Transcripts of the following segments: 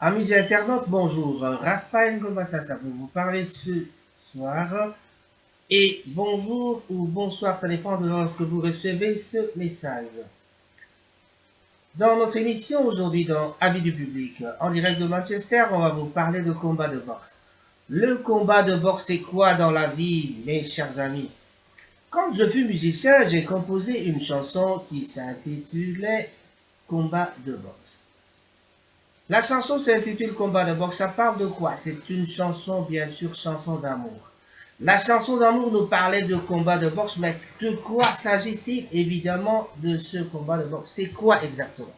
Amis internautes, bonjour. Raphaël Gomatassa pour vous parler ce soir. Et bonjour ou bonsoir, ça dépend de lorsque vous recevez ce message. Dans notre émission aujourd'hui dans Avis du public, en direct de Manchester, on va vous parler de combat de boxe. Le combat de boxe, c'est quoi dans la vie, mes chers amis? Quand je fus musicien, j'ai composé une chanson qui s'intitulait Combat de boxe. La chanson s'intitule Combat de boxe. Ça parle de quoi? C'est une chanson, bien sûr, chanson d'amour. La chanson d'amour nous parlait de combat de boxe, mais de quoi s'agit-il? Évidemment de ce combat de boxe. C'est quoi exactement?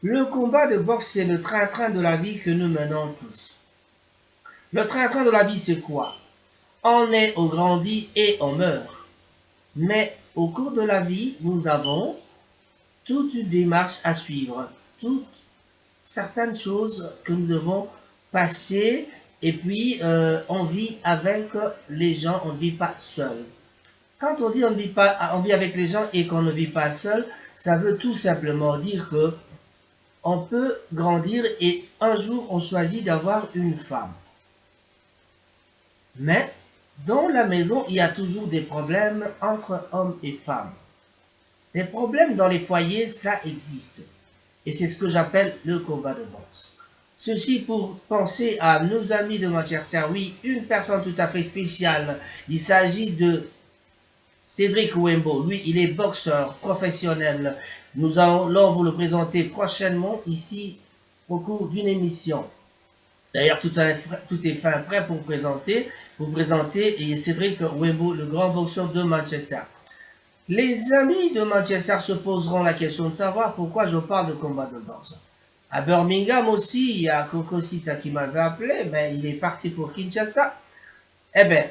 Le combat de boxe, c'est le train-train de la vie que nous menons tous. Le train-train de la vie, c'est quoi? On est, on grandit et on meurt. Mais au cours de la vie, nous avons toute une démarche à suivre, toutes certaines choses que nous devons passer, et puis on vit avec les gens, on ne vit pas seul. Quand on dit on vit avec les gens et qu'on ne vit pas seul, ça veut tout simplement dire que on peut grandir et un jour on choisit d'avoir une femme. Mais dans la maison, il y a toujours des problèmes entre hommes et femmes. Les problèmes dans les foyers, ça existe. Et c'est ce que j'appelle le combat de boxe. Ceci pour penser à nos amis de Manchester. Oui, une personne tout à fait spéciale. Il s'agit de Cédric Wembo. Lui, il est boxeur professionnel. Nous allons vous le présenter prochainement ici au cours d'une émission. D'ailleurs, tout est fin prêt pour présenter et Cédric Wembo, le grand boxeur de Manchester. Les amis de Manchester se poseront la question de savoir pourquoi je parle de combat de boxe. À Birmingham aussi, il y a Kokosita qui m'avait appelé, mais il est parti pour Kinshasa. Eh bien,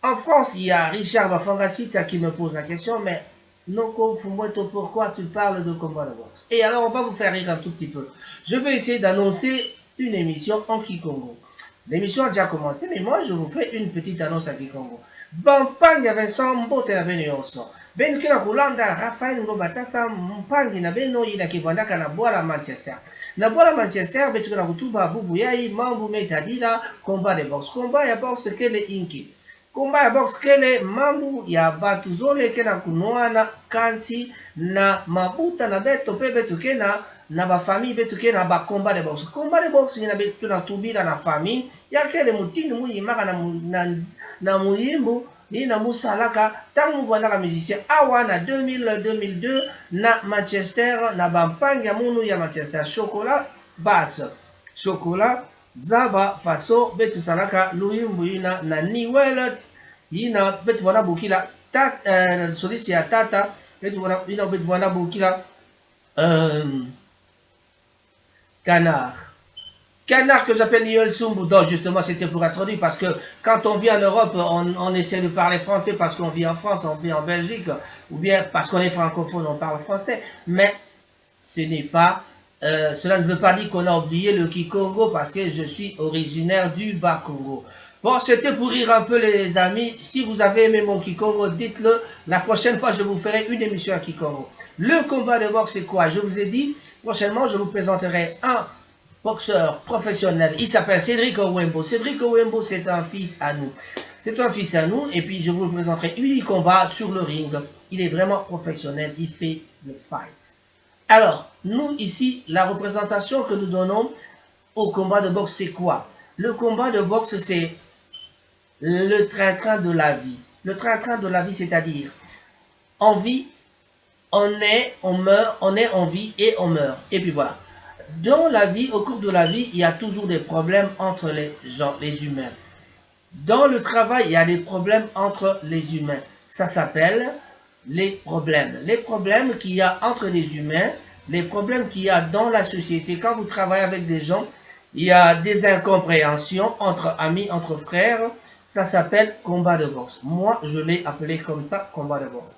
en France, il y a Richard Bafangasita qui me pose la question, mais Noko Fumweto, pourquoi tu parles de combat de boxe? Et alors, on va vous faire rire un tout petit peu. Je vais essayer d'annoncer une émission en Kikongo. L'émission a déjà commencé, mais moi, je vous fais une petite annonce à Kikongo. Bampanya Vincent Mbote la Benioso. Ben kina kulanda Raphaël Ngobatasa mpangi na beno ina kivandaka na bola Manchester. Na bola Manchester betu na kutuba bubu yai mambu metadila combat de boxe. Combat ya boxe kele inki. Combat ya boxe kele mambu ya batu zole kena kunoana kansi na mabuta na beto pe betu kena na ba famille betu kena ba combat de boxe. Combat de boxe ina betu na tubira na famille ya kele mutini muyimaka na muyimbu ni na musalaka tangu mvandaka musicien awa na 2002 na Manchester na bampangi ya munu ya Manchester chocolat basse chocolat zaba faso betu salaka luyimbu ina na niwele ina betu wana bukila solisi ya tata betu wana bukila canard. Canard que j'appelle Niol Sumbudo, justement, c'était pour introduire, parce que quand on vit en Europe, on essaie de parler français parce qu'on vit en France, on vit en Belgique, ou bien parce qu'on est francophone, on parle français, mais ce n'est pas, cela ne veut pas dire qu'on a oublié le Kikongo, parce que je suis originaire du Bas-Congo. Bon, c'était pour rire un peu les amis. Si vous avez aimé mon Kikongo, dites-le. La prochaine fois, je vous ferai une émission à Kikongo. Le combat de boxe, c'est quoi? Je vous ai dit, prochainement, je vous présenterai un boxeur professionnel. Il s'appelle Cédric Owembo. Cédric Owembo, c'est un fils à nous. C'est un fils à nous. Et puis, je vous le présenterai. Il combat sur le ring. Il est vraiment professionnel. Il fait le fight. Alors, nous, ici, la représentation que nous donnons au combat de boxe, c'est quoi? Le combat de boxe, c'est le train-train de la vie. Le train-train de la vie, c'est-à-dire, on vit, on est, on meurt, on est, on vit et on meurt. Et puis voilà. Dans la vie, au cours de la vie, il y a toujours des problèmes entre les gens, les humains. Dans le travail, il y a des problèmes entre les humains. Ça s'appelle les problèmes. Les problèmes qu'il y a entre les humains, les problèmes qu'il y a dans la société. Quand vous travaillez avec des gens, il y a des incompréhensions entre amis, entre frères. Ça s'appelle combat de boxe. Moi, je l'ai appelé comme ça, combat de boxe.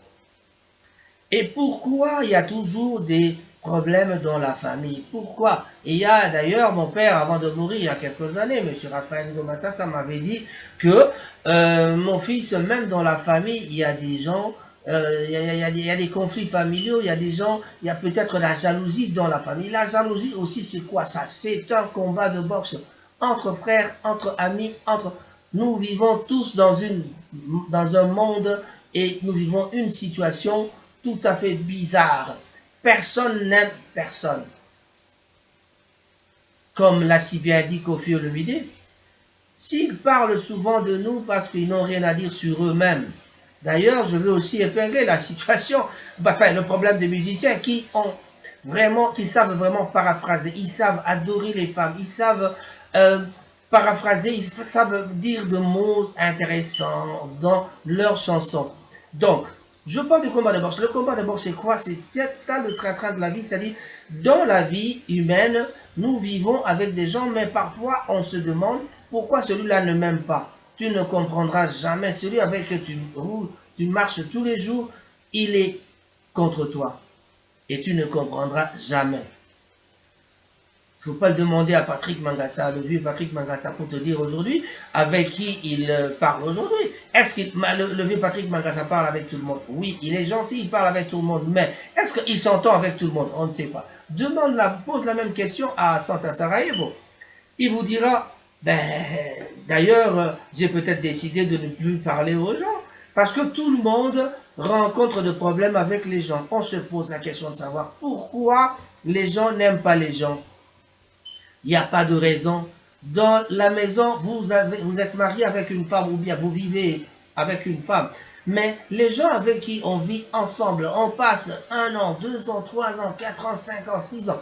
Et pourquoi il y a toujours des problèmes dans la famille? Pourquoi? Et il y a d'ailleurs mon père, avant de mourir il y a quelques années, M. Raphaël Ngomata, ça m'avait dit que mon fils, même dans la famille, il y a des gens Il y a des conflits familiaux, il y a des gens, il y a peut-être la jalousie dans la famille. La jalousie aussi, c'est quoi ça? C'est un combat de boxe entre frères, entre amis, entre... Nous vivons tous dans un monde et nous vivons une situation tout à fait bizarre. Personne n'aime personne. Comme l'a si bien dit Kofi Olomide, s'ils parlent souvent de nous parce qu'ils n'ont rien à dire sur eux-mêmes. D'ailleurs, je veux aussi épingler la situation, enfin, le problème des musiciens qui savent vraiment paraphraser, ils savent adorer les femmes, ils savent paraphraser, ils savent dire de mots intéressants dans leurs chansons. Donc, je parle du combat de boxe. Le combat de boxe, c'est quoi? C'est ça le train-train de la vie, c'est-à-dire, dans la vie humaine, nous vivons avec des gens, mais parfois, on se demande pourquoi celui-là ne m'aime pas. Tu ne comprendras jamais. Celui avec qui tu marches tous les jours, il est contre toi. Et tu ne comprendras jamais. Il ne faut pas le demander à Patrick Mangassa, le vieux Patrick Mangassa, pour te dire aujourd'hui avec qui il parle aujourd'hui. Est-ce que le vieux Patrick Mangassa parle avec tout le monde? Oui, il est gentil, il parle avec tout le monde, mais est-ce qu'il s'entend avec tout le monde? On ne sait pas. Pose la même question à Santa Sarajevo. Il vous dira, d'ailleurs, j'ai peut-être décidé de ne plus parler aux gens, parce que tout le monde rencontre des problèmes avec les gens. On se pose la question de savoir pourquoi les gens n'aiment pas les gens. Il n'y a pas de raison. Dans la maison, vous êtes marié avec une femme ou bien vous vivez avec une femme. Mais les gens avec qui on vit ensemble, on passe 1 an, 2 ans, 3 ans, 4 ans, 5 ans, 6 ans.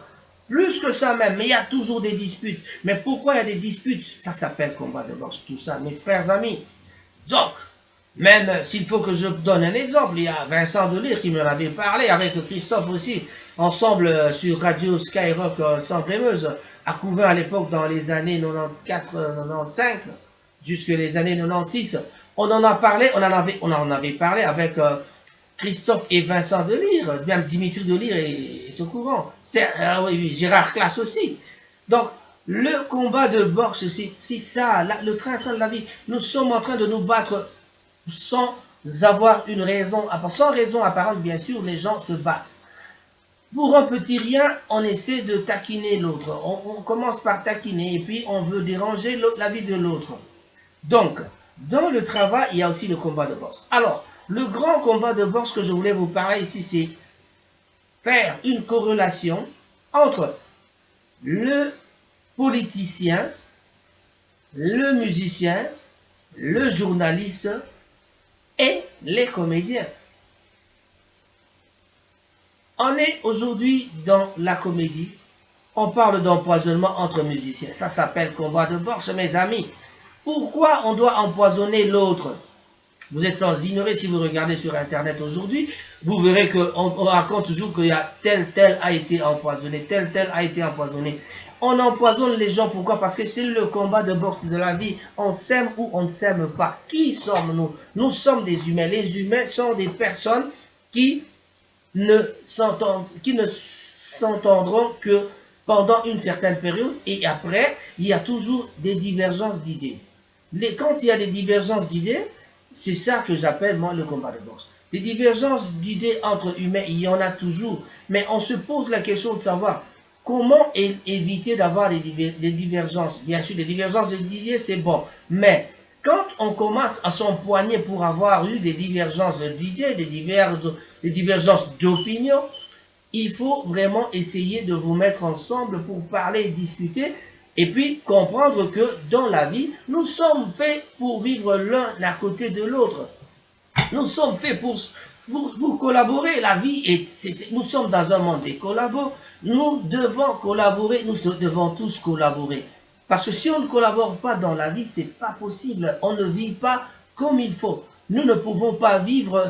Plus que ça même, mais il y a toujours des disputes. Mais pourquoi il y a des disputes? Ça s'appelle combat de boxe, tout ça, mes frères amis. Donc, même s'il faut que je donne un exemple, il y a Vincent Delire qui me avait parlé, avec Christophe aussi, ensemble sur Radio Skyrock Sambre-et-Meuse, à Couvain à l'époque dans les années 94-95, jusque les années 96. On en a parlé, on en avait parlé avec Christophe et Vincent Delire, même Dimitri Delire est au courant. Oui, Gérard Classe aussi. Donc, le combat de boxe, c'est ça, le train-train de la vie. Nous sommes en train de nous battre sans avoir une raison, sans raison apparente, bien sûr, les gens se battent. Pour un petit rien, on essaie de taquiner l'autre. On commence par taquiner et puis on veut déranger la vie de l'autre. Donc, dans le travail, il y a aussi le combat de boxe. Alors, le grand combat de boxe que je voulais vous parler ici, c'est faire une corrélation entre le politicien, le musicien, le journaliste et les comédiens. On est aujourd'hui dans la comédie. On parle d'empoisonnement entre musiciens. Ça s'appelle combat de boxe, mes amis. Pourquoi on doit empoisonner l'autre? Vous êtes sans ignorer, si vous regardez sur Internet aujourd'hui, vous verrez qu'on raconte toujours qu'il y a tel a été empoisonné, tel a été empoisonné. On empoisonne les gens, pourquoi? Parce que c'est le combat de boxe de la vie. On s'aime ou on ne s'aime pas. Qui sommes-nous? Nous sommes des humains. Les humains sont des personnes qui ne s'entendront que pendant une certaine période et après, il y a toujours des divergences d'idées. Quand il y a des divergences d'idées, c'est ça que j'appelle moi le combat de boxe. Les divergences d'idées entre humains, il y en a toujours, mais on se pose la question de savoir comment éviter d'avoir des divergences. Bien sûr, les divergences d'idées, c'est bon, mais quand on commence à s'empoigner pour avoir eu des divergences d'idées, des divergences d'opinion, il faut vraiment essayer de vous mettre ensemble pour parler et discuter et puis comprendre que dans la vie, nous sommes faits pour vivre l'un à côté de l'autre. Nous sommes faits pour collaborer. La vie nous sommes dans un monde des collabos. Nous devons collaborer, nous devons tous collaborer. Parce que si on ne collabore pas dans la vie, c'est pas possible. On ne vit pas comme il faut. Nous ne pouvons pas vivre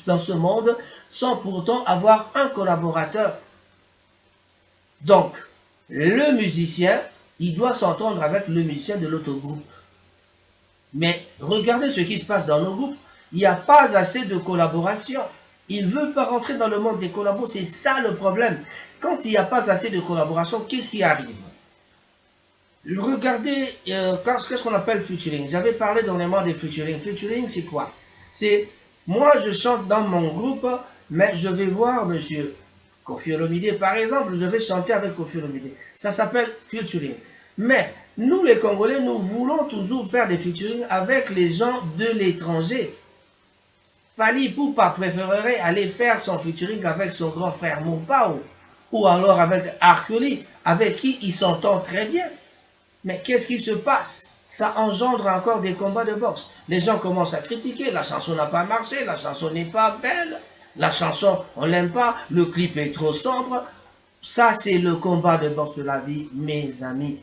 dans ce monde sans pourtant avoir un collaborateur. Donc, le musicien, il doit s'entendre avec le musicien de l'autre groupe. Mais regardez ce qui se passe dans nos groupes. Il n'y a pas assez de collaboration. Ils ne veulent pas rentrer dans le monde des collabos. C'est ça le problème. Quand il n'y a pas assez de collaboration, qu'est-ce qui arrive? Regardez, qu'est-ce qu'on appelle featuring? J'avais parlé dernièrement des featuring. Featuring, c'est quoi? C'est Moi, je chante dans mon groupe, mais je vais voir monsieur Koffi Olomide, par exemple, je vais chanter avec Koffi Olomide. Ça s'appelle featuring. Mais nous, les Congolais, nous voulons toujours faire des featuring avec les gens de l'étranger. Fally Ipupa préférerait aller faire son featuring avec son grand frère Mopao ou alors avec Arkeli, avec qui il s'entend très bien. Mais qu'est-ce qui se passe? Ça engendre encore des combats de boxe. Les gens commencent à critiquer, la chanson n'a pas marché, la chanson n'est pas belle, la chanson on l'aime pas, le clip est trop sombre. Ça c'est le combat de boxe de la vie, mes amis.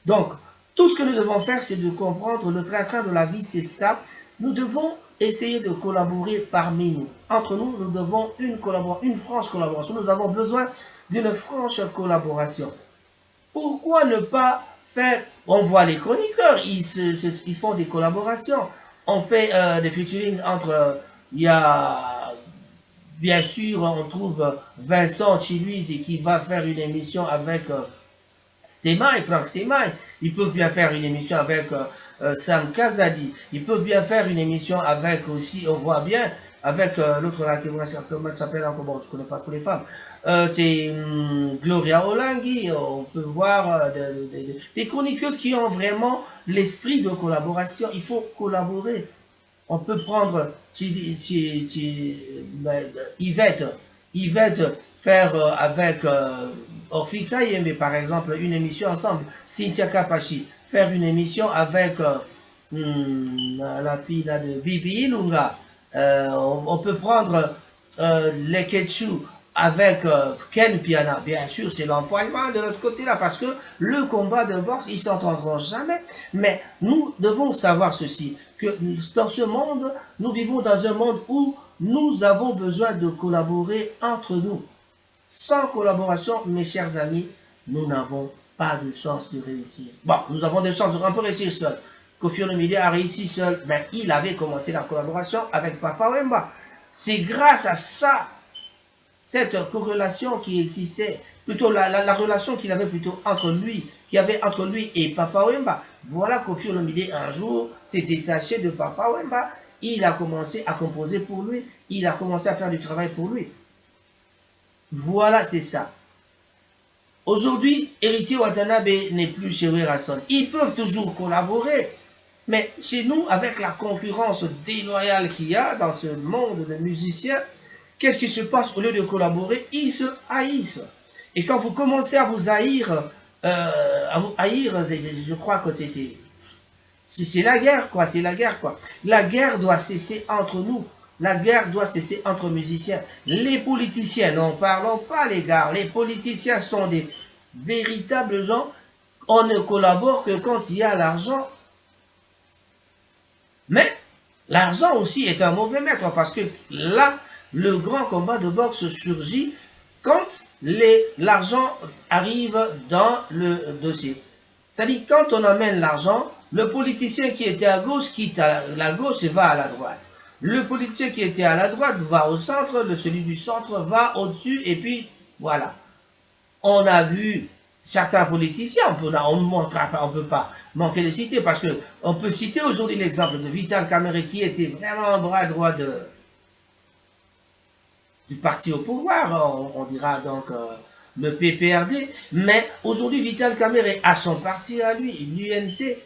Donc, tout ce que nous devons faire, c'est de comprendre le train-train de la vie, c'est ça. Nous devons essayer de collaborer parmi nous. Entre nous, nous devons une franche collaboration. Nous avons besoin d'une franche collaboration. Pourquoi ne pas faire... On voit les chroniqueurs, ils font des collaborations. On fait des featuring entre... Il y a... Bien sûr, on trouve Vincent Chiluiz qui va faire une émission avec Stemai, Franck Stemai. Ils peuvent bien faire une émission avec Sam Kazadi. Ils peuvent bien faire une émission avec aussi, on voit bien, avec l'autre là, comment elle s'appelle encore, bon, je connais pas trop les femmes. C'est Gloria Olangi, on peut voir des chroniqueuses qui ont vraiment l'esprit de collaboration. Il faut collaborer. On peut prendre Yvette, Yvette faire avec Orfika Yembe, par exemple, une émission ensemble. Cynthia Kapachi, faire une émission avec la fille là, de Bibi Ilunga. On peut prendre les Ketchu avec Ken Piana. Bien sûr, c'est l'empoignement de l'autre côté là, parce que le combat de boxe, ils s'entendront jamais. Mais nous devons savoir ceci, que dans ce monde, nous vivons dans un monde où nous avons besoin de collaborer entre nous. Sans collaboration, mes chers amis, nous n'avons pas de chance de réussir. Bon, nous avons des chances de un peu réussir seul. Koffi Olomide a réussi seul, mais il avait commencé la collaboration avec Papa Wemba. C'est grâce à ça, cette corrélation qui existait, plutôt la relation qu'il avait plutôt entre lui, qu'il y avait entre lui et Papa Wemba. Voilà Koffi Olomide un jour s'est détaché de Papa Wemba. Il a commencé à composer pour lui. Il a commencé à faire du travail pour lui. Voilà, c'est ça. Aujourd'hui, Héritier Watanabe n'est plus chez Werason. Ils peuvent toujours collaborer. Mais chez nous, avec la concurrence déloyale qu'il y a dans ce monde de musiciens, qu'est-ce qui se passe? Au lieu de collaborer, ils se haïssent. Et quand vous commencez à vous haïr, je crois que c'est la guerre, quoi. C'est la guerre, quoi. La guerre doit cesser entre nous. La guerre doit cesser entre musiciens. Les politiciens, n'en parlons pas, les gars. Les politiciens sont des véritables gens. On ne collabore que quand il y a l'argent. Mais l'argent aussi est un mauvais maître parce que là, le grand combat de boxe surgit quand l'argent arrive dans le dossier. C'est-à-dire, quand on amène l'argent, le politicien qui était à gauche quitte la gauche et va à la droite. Le politicien qui était à la droite va au centre, celui du centre va au-dessus, et puis voilà. On a vu certains politiciens, on ne peut pas manquer de citer, parce que on peut citer aujourd'hui l'exemple de Vital Kamerhe qui était vraiment un bras droit du parti au pouvoir, on dira donc le PPRD, mais aujourd'hui Vital Kamerhe a son parti à lui, l'UNC.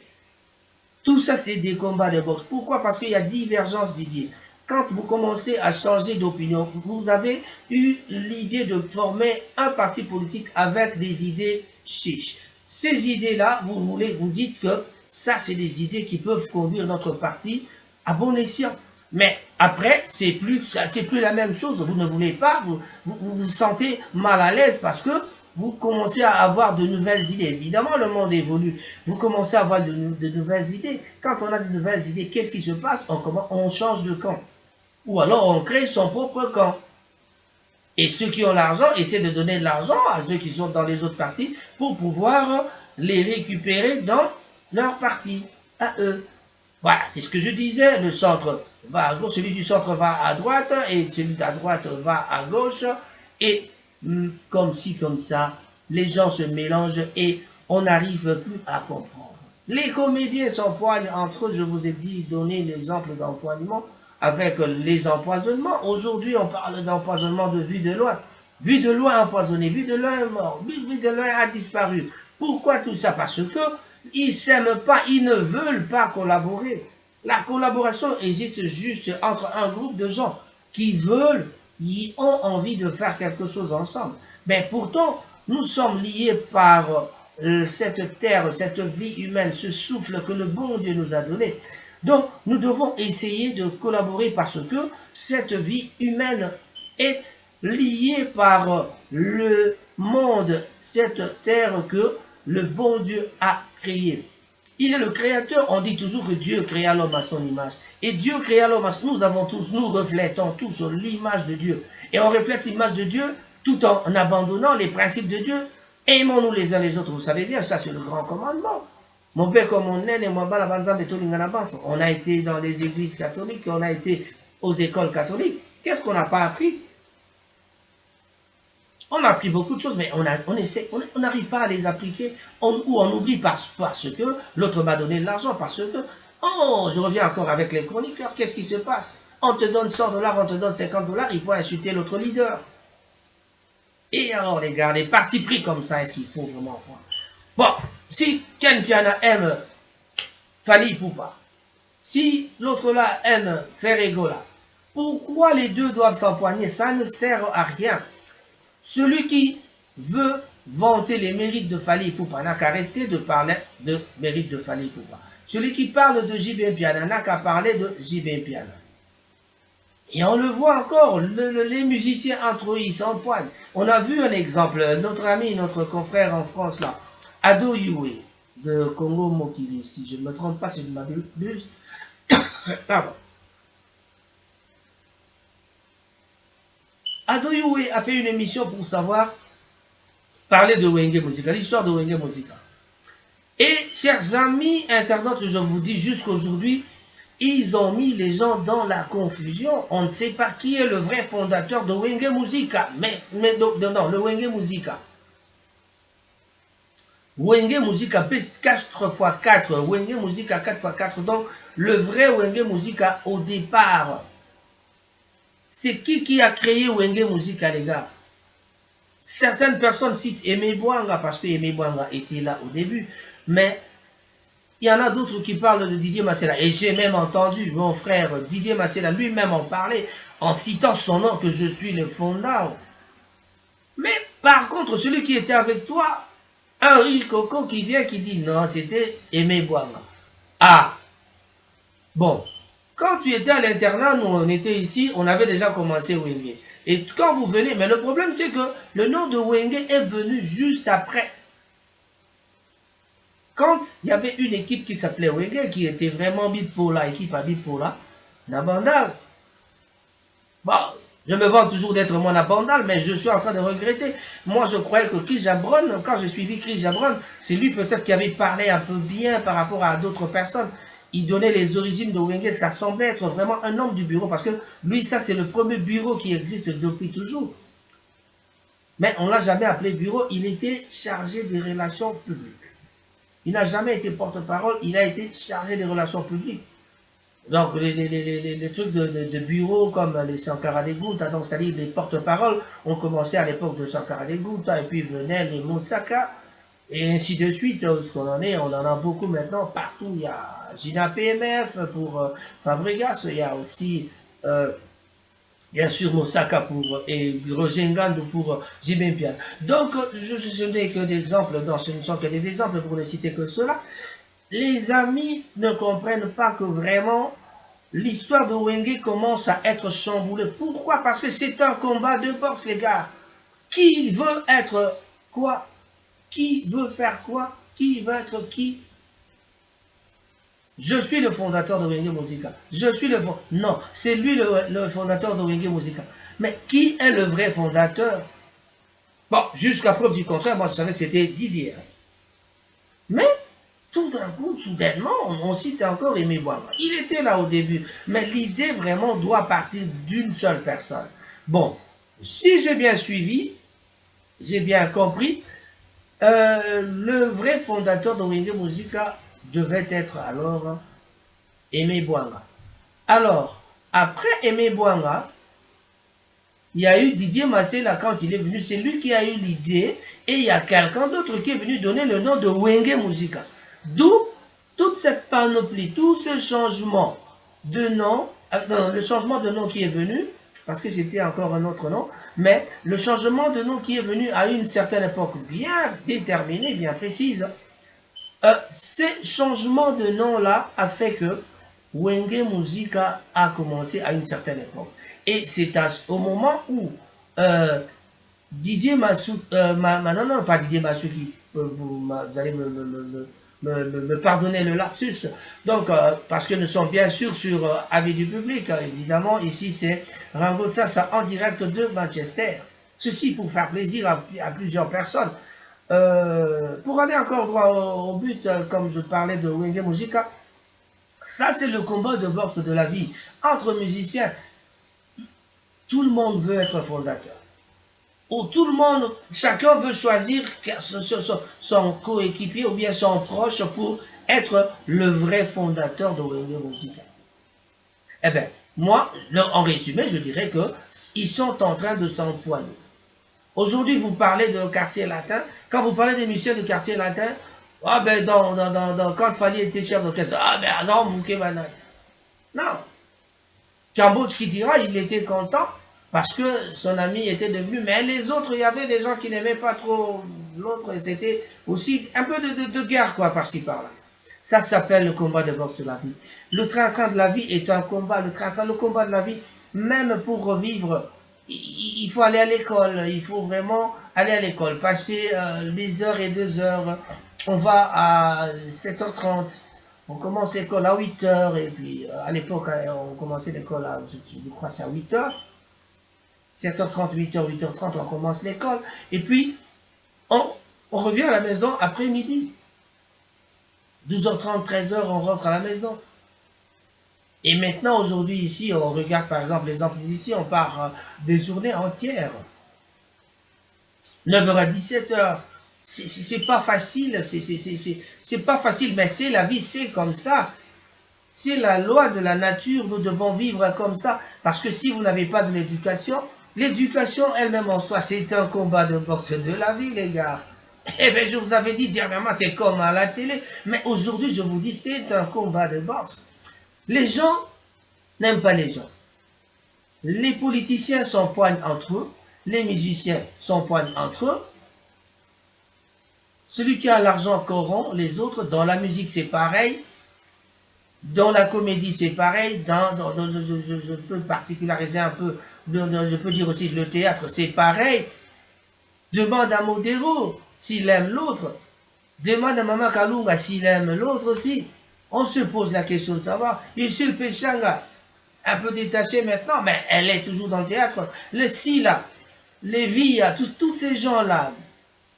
Tout ça, c'est des combats de boxe. Pourquoi? Parce qu'il y a divergence d'idées. Quand vous commencez à changer d'opinion, vous avez eu l'idée de former un parti politique avec des idées chiches. Ces idées-là, vous dites que ça, c'est des idées qui peuvent conduire notre parti à bon escient. Mais après, c'est plus la même chose. Vous ne voulez pas, vous sentez mal à l'aise parce que vous commencez à avoir de nouvelles idées. Évidemment, le monde évolue. Vous commencez à avoir de nouvelles idées. Quand on a de nouvelles idées, qu'est-ce qui se passe? On change de camp. Ou alors, on crée son propre camp. Et ceux qui ont l'argent essaient de donner de l'argent à ceux qui sont dans les autres partis pour pouvoir les récupérer dans leur parti, à eux. Voilà, c'est ce que je disais. Le centre va à gauche, celui du centre va à droite, et celui à droite va à gauche. Et comme ci, comme ça, les gens se mélangent et on n'arrive plus à comprendre. Les comédiens s'empoignent entre eux, je vous ai dit, donné l'exemple d'empoignement. avec les empoisonnements. Aujourd'hui, on parle d'empoisonnement de vue de loin. Vue de loin empoisonné, vue de loin mort, vue de loin a disparu. Pourquoi tout ça? Parce que ils s'aiment pas, ils ne veulent pas collaborer. La collaboration existe juste entre un groupe de gens qui veulent, qui ont envie de faire quelque chose ensemble. Mais pourtant, nous sommes liés par cette terre, cette vie humaine, ce souffle que le bon Dieu nous a donné. Donc, nous devons essayer de collaborer parce que cette vie humaine est liée par le monde, cette terre que le bon Dieu a créée. Il est le créateur. On dit toujours que Dieu créa l'homme à son image. Et Dieu créa l'homme à son image. Nous avons tous, nous reflétons tous l'image de Dieu. Et on reflète l'image de Dieu tout en abandonnant les principes de Dieu. Aimons-nous les uns les autres. Vous savez bien, ça c'est le grand commandement. Mon père comme mon aîne et moi, on a été dans les églises catholiques, on a été aux écoles catholiques. Qu'est-ce qu'on n'a pas appris? On a appris beaucoup de choses, mais on n'arrive pas à les appliquer, ou on oublie parce que l'autre m'a donné de l'argent, parce que, oh, je reviens encore avec les chroniqueurs, qu'est-ce qui se passe? On te donne 100 dollars, on te donne 50 dollars, il faut insulter l'autre leader. Et alors les gars, les partis pris comme ça, est-ce qu'il faut vraiment croire? Bon, si Ken Piana aime Fally Ipupa, si l'autre là aime Ferregola, pourquoi les deux doivent s'empoigner? Ça ne sert à rien. Celui qui veut vanter les mérites de Fally Ipupa n'a qu'à rester de parler de mérites de Fally Ipupa. Celui qui parle de JB Mpiana n'a qu'à parler de JB Mpiana. Et on le voit encore, les musiciens entre eux, ils s'empoignent. On a vu un exemple, notre ami, notre confrère en France là, Ado Yue, de Congo Mokili, si je ne me trompe pas, si je ne m'abuse. Pardon. Ado Yue a fait une émission pour savoir parler de Wenge Musica, l'histoire de Wenge Musica. Et, chers amis internautes, je vous dis jusqu'aujourd'hui, ils ont mis les gens dans la confusion. On ne sait pas qui est le vrai fondateur de Wenge Musica. Non, le Wenge Musica. Wenge Musica 4x4, Wenge Musica 4x4. Donc, le vrai Wenge Musica au départ. C'est qui a créé Wenge Musica, les gars? Certaines personnes citent Aimé Bouanga parce que Aimé Bouanga était là au début. Mais il y en a d'autres qui parlent de Didier Massela. Et j'ai même entendu mon frère Didier Massela lui-même en parler en citant son nom que je suis le fondant. Mais par contre, celui qui était avec toi, Henri Coco qui vient qui dit non, c'était Aimé Bouanga. Ah, bon, quand tu étais à l'internat, nous on était ici, on avait déjà commencé Wenge. Et quand vous venez, mais le problème c'est que le nom de Wenge est venu juste après. Quand il y avait une équipe qui s'appelait Wenge, qui était vraiment bipolar, équipe à bipolar, Nabandal. Bon, je me vante toujours d'être mon Nabandal, mais je suis en train de regretter. Moi, je croyais que Chris Jabron, quand j'ai suivi Chris Jabron, c'est lui peut-être qui avait parlé un peu bien par rapport à d'autres personnes. Il donnait les origines de Wenge, ça semblait être vraiment un homme du bureau, parce que lui, ça, c'est le premier bureau qui existe depuis toujours. Mais on ne l'a jamais appelé bureau, il était chargé des relations publiques. Il n'a jamais été porte-parole, il a été chargé des relations publiques. Donc, les trucs de bureau comme les Sankara Deguta, donc c'est-à-dire les porte-paroles, ont commencé à l'époque de Sankara Deguta, et puis venaient les Moussaka, et ainsi de suite. Ce qu'on en est, on en a beaucoup maintenant, partout. Il y a Gina PMF pour Fabregas, il y a aussi, bien sûr, Moussaka et Roger Ngandou pour JB Mpiana. Donc, je n'ai que des exemples, ce ne sont que des exemples pour ne citer que cela. Les amis ne comprennent pas que vraiment l'histoire de Wenge commence à être chamboulée. Pourquoi? Parce que c'est un combat de boxe, les gars. Qui veut être quoi? Qui veut faire quoi? Qui veut être qui? Je suis le fondateur de Wenge Musica. Je suis le fondateur. Non, c'est lui le fondateur de Wenge Musica. Mais qui est le vrai fondateur? Bon, jusqu'à preuve du contraire, moi je savais que c'était Didier. Mais tout d'un coup, soudainement, on cite encore Aimé Bouanga. Il était là au début, mais l'idée vraiment doit partir d'une seule personne. Bon, si j'ai bien suivi, j'ai bien compris, le vrai fondateur de Wenge Musica devait être alors Aimé Bouanga. Alors, Après Aimé Bouanga, il y a eu Didier Massela quand il est venu, c'est lui qui a eu l'idée, et il y a quelqu'un d'autre qui est venu donner le nom de Wenge Muzika. D'où toute cette panoplie, tout ce changement de nom, le changement de nom qui est venu, parce que c'était encore un autre nom, mais le changement de nom qui est venu à une certaine époque bien déterminée, bien précise, ces changements de nom-là a fait que Wenge Muzika a commencé à une certaine époque. Et c'est au moment où Didier Massou, non, pas Didier Massouki, vous allez me pardonner le lapsus. Donc, parce que nous sommes bien sûr sur avis du public, évidemment, ici c'est Rango Tsassa en direct de Manchester. Ceci pour faire plaisir à plusieurs personnes. Pour aller encore droit au but, comme je parlais de Wenge Muzika, ça c'est le combat de boxe de la vie entre musiciens. Tout le monde veut être fondateur. Ou tout le monde, chacun veut choisir son coéquipier ou bien son proche pour être le vrai fondateur de Wenge Muzika. Eh bien, moi, en résumé, je dirais que ils sont en train de s'empoigner. Aujourd'hui, vous parlez de quartier latin. Quand vous parlez des musiciens de quartier latin, ah ben, quand Fali était chef d'orchestre, ah ben, non, vous non. Cambodge qui dira, il était content parce que son ami était devenu, mais les autres, il y avait des gens qui n'aimaient pas trop l'autre, et c'était aussi un peu de guerre, quoi, par-ci, par-là. Ça s'appelle le combat de boxe de la vie. Le train-train de la vie est un combat, le combat de la vie, même pour revivre, il faut aller à l'école, il faut vraiment aller à l'école, passer des heures et des heures. On va à 7h30, on commence l'école à 8h, et puis à l'époque, on commençait l'école à, je crois, c'est à 8h. 7h30, 8h, 8h30, on commence l'école. Et puis, on revient à la maison après-midi. 12h30, 13h, on rentre à la maison. Et maintenant, aujourd'hui, ici, on regarde par exemple les exemples d'ici, on part des journées entières. 9h à 17h. C'est pas facile, c'est pas facile, mais c'est la vie, c'est comme ça. C'est la loi de la nature, nous devons vivre comme ça. Parce que si vous n'avez pas de l'éducation, l'éducation elle-même en soi, c'est un combat de boxe de la vie, les gars. Eh bien, je vous avais dit dernièrement, c'est comme à la télé. Mais aujourd'hui, je vous dis, c'est un combat de boxe. Les gens n'aiment pas les gens. Les politiciens s'empoignent entre eux. Les musiciens s'empoignent entre eux. Celui qui a l'argent corrompt les autres. Dans la musique, c'est pareil. Dans la comédie, c'est pareil. Je peux particulariser un peu. Je peux dire aussi le théâtre, c'est pareil. Demande à Modero s'il aime l'autre. Demande à Mama Kalunga s'il aime l'autre aussi. On se pose la question de savoir. Ici, le Pechanga, un peu détaché maintenant, mais elle est toujours dans le théâtre. Le Sila, les Via, tous ces gens-là,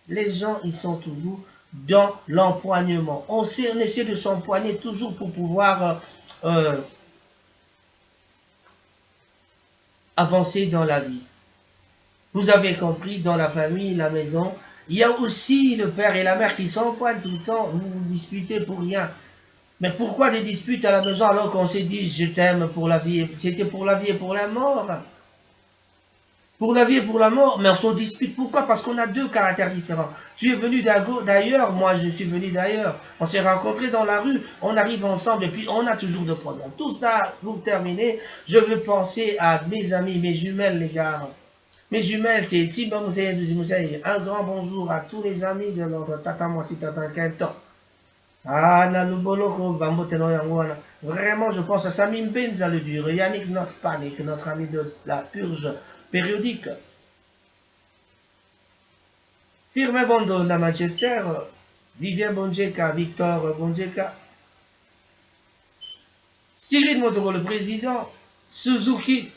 les gens, ils sont toujours dans l'empoignement. On essaie de s'empoigner toujours pour pouvoir avancer dans la vie. Vous avez compris, dans la famille, la maison, il y a aussi le père et la mère qui s'empoignent tout le temps. Vous vous disputez pour rien. Mais pourquoi des disputes à la maison alors qu'on s'est dit je t'aime pour la vie, c'était pour la vie et pour la mort? Pour la vie et pour la mort, mais on se dispute. Pourquoi? Parce qu'on a deux caractères différents. Tu es venu d'ailleurs, moi je suis venu d'ailleurs. On s'est rencontrés dans la rue, on arrive ensemble et puis on a toujours des problèmes. Tout ça, pour terminer, je veux penser à mes amis, mes jumelles les gars. Mes jumelles, c'est Tiba Moussaï et Moussaï. Un grand bonjour à tous les amis de notre Tata Moissi Tata Quinton. Ah, vraiment, je pense à Samim Benza le dur, Yannick Not Panic, notre ami de la purge périodique. Firme Bondo à Manchester, Vivien Bonjeka, Victor Bonjeka, Cyril Modoro, le président, Suzuki,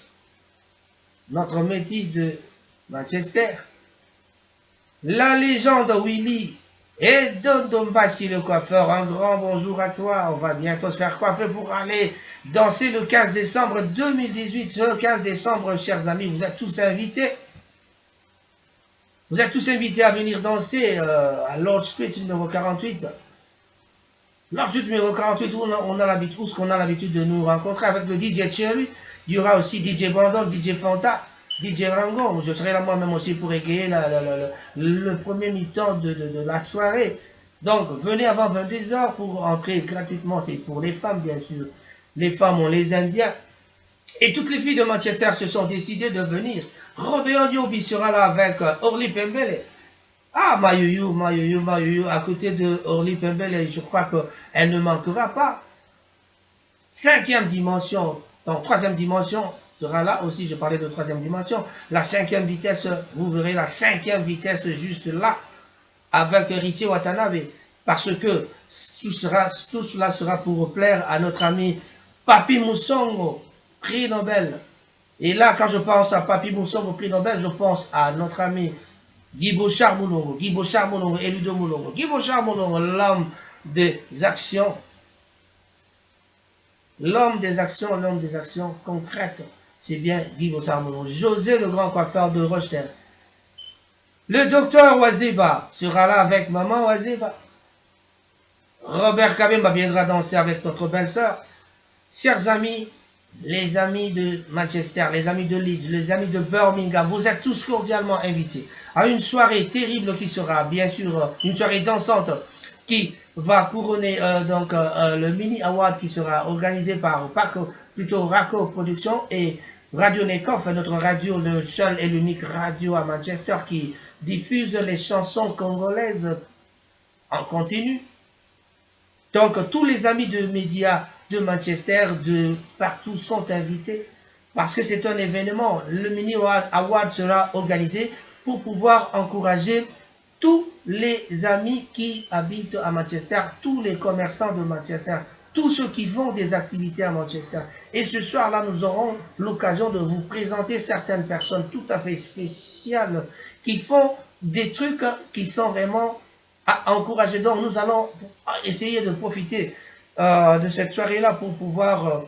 notre métis de Manchester, la légende Willy, et Dondombassi le coiffeur, un grand bonjour à toi. On va bientôt se faire coiffer pour aller danser le 15 décembre 2018. Le 15 décembre, chers amis, vous êtes tous invités. Vous êtes tous invités à venir danser à Lord Street numéro 48. Lord Street numéro 48, où on a l'habitude de nous rencontrer avec le DJ Cherry. Il y aura aussi DJ Brandon, DJ Fanta, DJ Rango. Je serai là moi-même aussi pour égayer le premier mi-temps de la soirée. Donc, venez avant 22h pour entrer gratuitement. C'est pour les femmes, bien sûr. Les femmes, on les aime bien. Et toutes les filles de Manchester se sont décidées de venir. Robéon Diobi sera là avec Orly Pembele. Ah, Mayuyu, à côté de Orly Pembele, je crois qu'elle ne manquera pas. Cinquième dimension, donc troisième dimension sera là aussi, je parlais de troisième dimension. La cinquième vitesse, vous verrez la cinquième vitesse juste là, avec Richie Watanabe. Parce que tout cela sera pour plaire à notre ami Papi Moussongo, prix Nobel. Et là, quand je pense à Papi Moussongo, prix Nobel, je pense à notre ami Guy Bochard Moulongo, et Ludo Moulongo. Guy Bochard Moulongo, l'homme des actions. L'homme des actions concrètes, c'est bien Guy Bochard Moulongo. José, le grand coiffeur de Rochetel. Le docteur Wazeba sera là avec maman Wazeba. Robert Kabemba viendra danser avec notre belle-sœur. Chers amis, les amis de Manchester, les amis de Leeds, les amis de Birmingham, vous êtes tous cordialement invités à une soirée terrible qui sera bien sûr une soirée dansante qui va couronner le mini award qui sera organisé par Raco Productions et Radio Nekov, notre radio, le seul et l'unique radio à Manchester qui diffuse les chansons congolaises en continu. Donc tous les amis de médias de Manchester, de partout sont invités parce que c'est un événement. Le Mini Award sera organisé pour pouvoir encourager tous les amis qui habitent à Manchester, tous les commerçants de Manchester, tous ceux qui font des activités à Manchester. Et ce soir-là, nous aurons l'occasion de vous présenter certaines personnes tout à fait spéciales qui font des trucs qui sont vraiment à encourager. Donc nous allons essayer de profiter de cette soirée-là pour pouvoir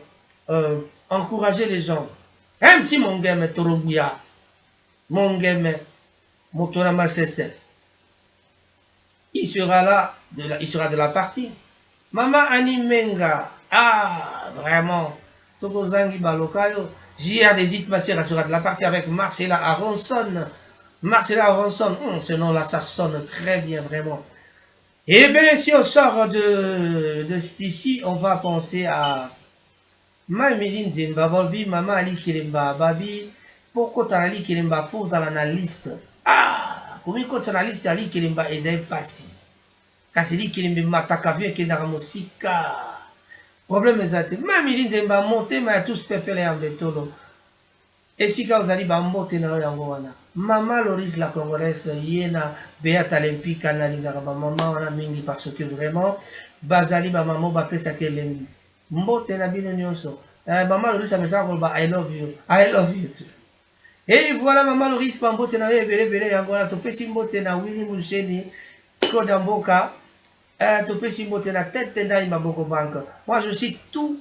encourager les gens. Même si mon game est Torobouya, mon game est Motorama Sese, il sera là, il sera de la partie. Maman Animenga, ah, vraiment, Sokozangi Balokayo, J.A. des Itmasera sera de la partie avec Marcella Aronson. Marcella Aronson, ce nom-là, ça sonne très bien, vraiment. Et bien, si on sort d'ici, on va penser à Mameline Zemba Bolbi, Maman Ali Kirimba Babi, pourquoi t'as Ali Kirimba Faux à l'analyste? Ah, comment quand t'as liste Ali Kirimba Ezaï Passi? Car c'est Ali Kirimba Matakavu et Kendara Mosika. Problème est Mameline Zemba monté, mais tous pépélés en béton. Et si vous allez bambote na yangowana. Maman Loris la Congolaise, yena Beata Olympique, analinga maman wana mingi parce que vraiment, bazali ba maman ba pesa kelengi. Mbote na bino nyonso. Maman Loris a message kolba I love you too. Et voilà maman Loris bambote na ebele yangowana to pesi mbote na Winnie Moucheni Koda Mboka. To pesi mbote na tête tenda Maboko Bank. Moi je cite tous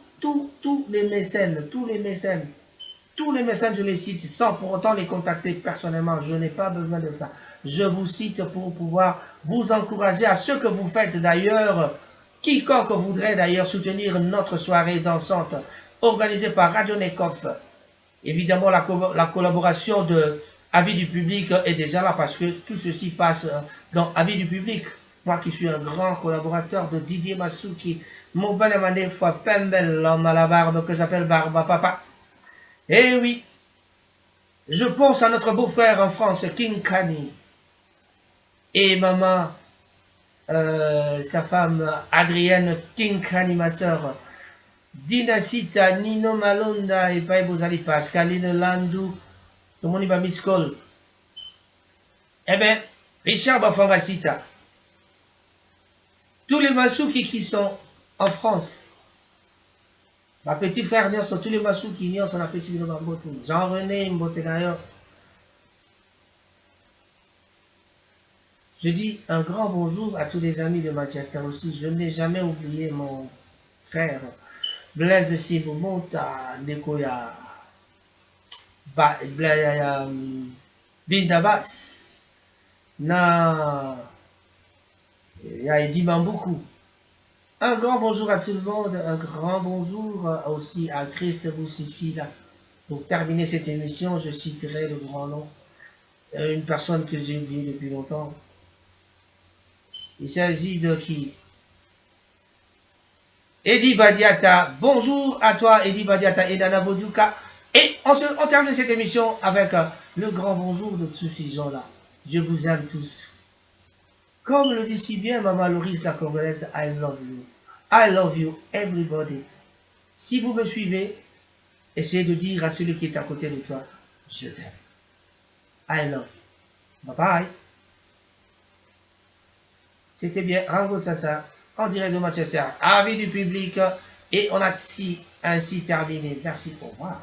les mécènes, tous les messages, je les cite sans pour autant les contacter personnellement. Je n'ai pas besoin de ça. Je vous cite pour pouvoir vous encourager à ce que vous faites d'ailleurs. Quiconque voudrait d'ailleurs soutenir notre soirée dansante organisée par Radio Nekov. Évidemment, la collaboration de Avis du public est déjà là parce que tout ceci passe dans Avis du public. Moi qui suis un grand collaborateur de Didier Masuki, mon bon amandé fois Pembel, l'homme à la barbe que j'appelle Barba Papa. Eh oui, je pense à notre beau-frère en France, King Kani, et maman, sa femme Adrienne King Kani, ma soeur, Dinasita, Nino Malonda, et Paï Bozali, Pascaline Landou, tout le monde va miscol. Eh bien, Richard Bafangasita, tous les Masuki qui sont en France, ma petit frère Nelson, tous les massous qui n'y sont appelés civils de Mbote. Jean-René Mbotenayo. Je dis un grand bonjour à tous les amis de Manchester aussi. Je n'ai jamais oublié mon frère Blaise Sibomota, Nekoya, Bindabas, Na, Yaedi Bamboukou. Un grand bonjour à tout le monde, un grand bonjour aussi à Chris Boussifila. Pour terminer cette émission, je citerai le grand nom, une personne que j'ai oubliée depuis longtemps. Il s'agit de qui? Eddie Badiata. Bonjour à toi, Eddie Badiata et Nana Boduka. Et on termine cette émission avec le grand bonjour de tous ces gens-là. Je vous aime tous. Comme le dit si bien Maman Loris la Congolaise, I love you. I love you, everybody. Si vous me suivez, essayez de dire à celui qui est à côté de toi, je t'aime. I love you. Bye bye. C'était bien Rango Tsassa, en direct de Manchester, avis du public, et on a ainsi terminé. Merci pour moi.